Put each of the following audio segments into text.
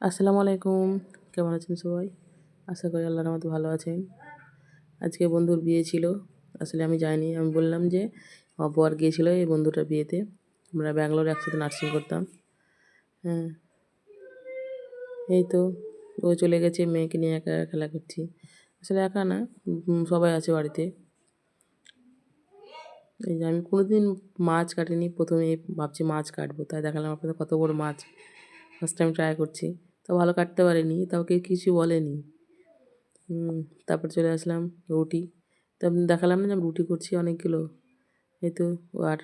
আসসালামু আলাইকুম। কেমন আছেন সবাই? আশা করি আল্লাহর রহমতে ভালো আছেন। আজকে বন্ধুর বিয়ে ছিল। আসলে আমি যাইনি। আমি বললাম যে আমার বর গিয়েছিল এই বন্ধুটার বিয়েতে। আমরা ব্যাঙ্গালোরে একসাথে নার্সিং করতাম। হ্যাঁ, এই তো ও চলে গেছে, মেয়েকে নিয়ে একা একা খেলা করছি। আসলে একা না, সবাই আছে বাড়িতে। এই যে আমি কোনোদিন মাছ কাটিনি। ১ম এই ভাবছি মাছ কাটবো। তাই দেখালাম আপনাদের কত বড় মাছ। ফার্স্ট টাইম ট্রাই করছি। তো ভালো কাটতে পারিনি। তাও কেউ কিছু বলেনি। তারপর চলে আসলাম রুটি। তো আমি দেখালাম না যে আমি রুটি করছি অনেকগুলো। এই তো আর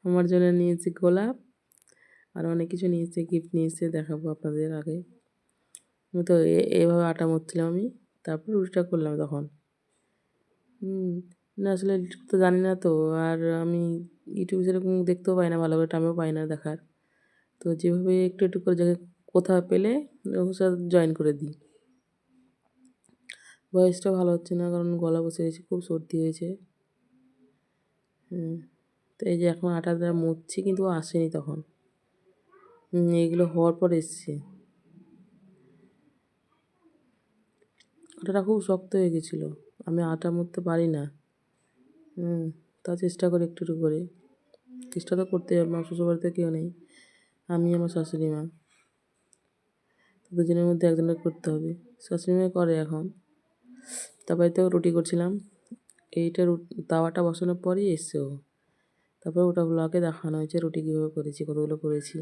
আমার জন্য নিয়েছি গোলাপ আর অনেক কিছু নিয়েছে, গিফট নিয়েছে, দেখাবো আপনাদের আগে। তো এভাবে আটা মথছিলাম আমি। তারপর রুটিটা করলাম তখন। হুম, না আসলে তো জানি না তো। আর আমি ইউটিউবে সেরকম দেখতেও পাই না, ভালো করে টাইমও পাই না দেখার। তো যেভাবে একটু একটু করে জায়গায় কোথাও পেলে ওর সাথে জয়েন করে দিই। ভয়েসটা ভালো হচ্ছে না কারণ গলা বসে গেছে, খুব সর্দি হয়েছে। হুম, তো এই যে এখন আটাটা মথছি কিন্তু ও আসেনি তখন। এইগুলো হওয়ার পর এসছে। আটাটা খুব শক্ত হয়ে গেছিলো। আমি আটা মথতে পারি না। হুম, তাও চেষ্টা করি একটু একটু করে। চেষ্টা তো করতেই হবে, আমার শ্বশুরবাড়িতে কেউ নেই। আমি আমার শাশুড়ি মা। তো দুজনের মধ্যে একজনের করতে হবে। শাশুড়ি মা করে এখন। তারপরে তো রুটি করছিলাম। এইটা তাওয়াটা বসানোর পরেই এসছে ও। তারপরে ওটা ব্লগে দেখানো হয়েছে রুটি কীভাবে করেছি, কতগুলো করেছি।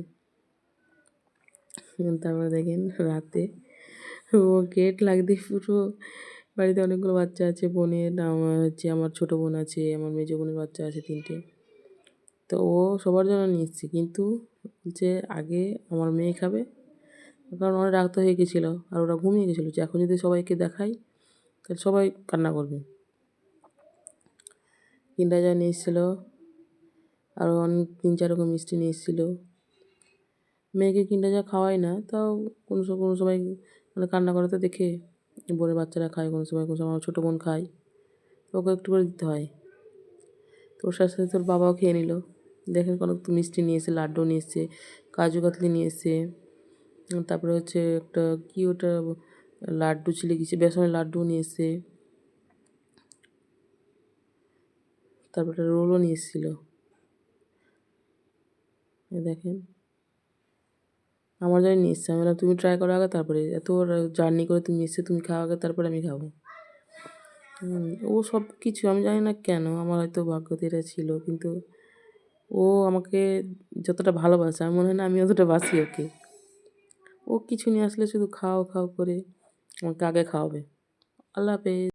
তারপরে দেখেন রাতে ও গেট লাগতে পুরো বাড়িতে অনেকগুলো বাচ্চা আছে, বোনের আমার হচ্ছে, আমার ছোটো বোন আছে, আমার মেজো বোনের বাচ্চা আছে 3টে। তো ও সবার জন্য নিয়ে এসছে, কিন্তু বলছে আগে আমার মেয়ে খাবে, কারণ অনেক রাত হয়ে গেছিলো আর ওরা ঘুমিয়ে গেছিলো যে এখন যদি সবাইকে দেখাই তাহলে সবাই কান্না করবে। কিন্ডার জয় নিয়ে এসেছিলো, আরও অনেক 3-4 রকম মিষ্টি নিয়ে এসেছিলো। মেয়েকে কিন্ডার জয় খাওয়াই না, তাও কোনো সময় মানে কান্না করে তো দেখে বোনের বাচ্চারা খায়, কোনো সময় আমার ছোটো বোন খায়, তো ওকে একটু করে দিতে হয়। তো ওর সাথে সাথে তোর বাবাও খেয়ে নিল। দেখেন অনেক তো মিষ্টি নিয়ে এসে, লাড্ডু নিয়ে এসছে, কাজু কাতলি নিয়ে এসছে। তারপরে হচ্ছে একটা কী ওটা লাড্ডু ছিল, কিছু বেসনের লাড্ডু নিয়ে এসছে। তারপর একটা রোলও নিয়ে এসেছিলো। দেখেন আমার জন্য নিয়ে এসছে। আমি বললাম তুমি ট্রাই করো আগে, তারপরে এত জার্নি করে তুমি এসছে, তুমি খাও আগে, তারপরে আমি খাবো। ও সব কিছু আমি জানি না কেন, আমার হয়তো ভাগ্যতে এটা ছিল, কিন্তু ও আমাকে যতটা ভালোবাসে আমার মনে হয় না আমি অতটা বাসি ওকে। ও কিছু নিয়ে আসলে শুধু খাও খাও করে আমাকে আগে খাওয়াবে। আল্লাহ হাফেজ।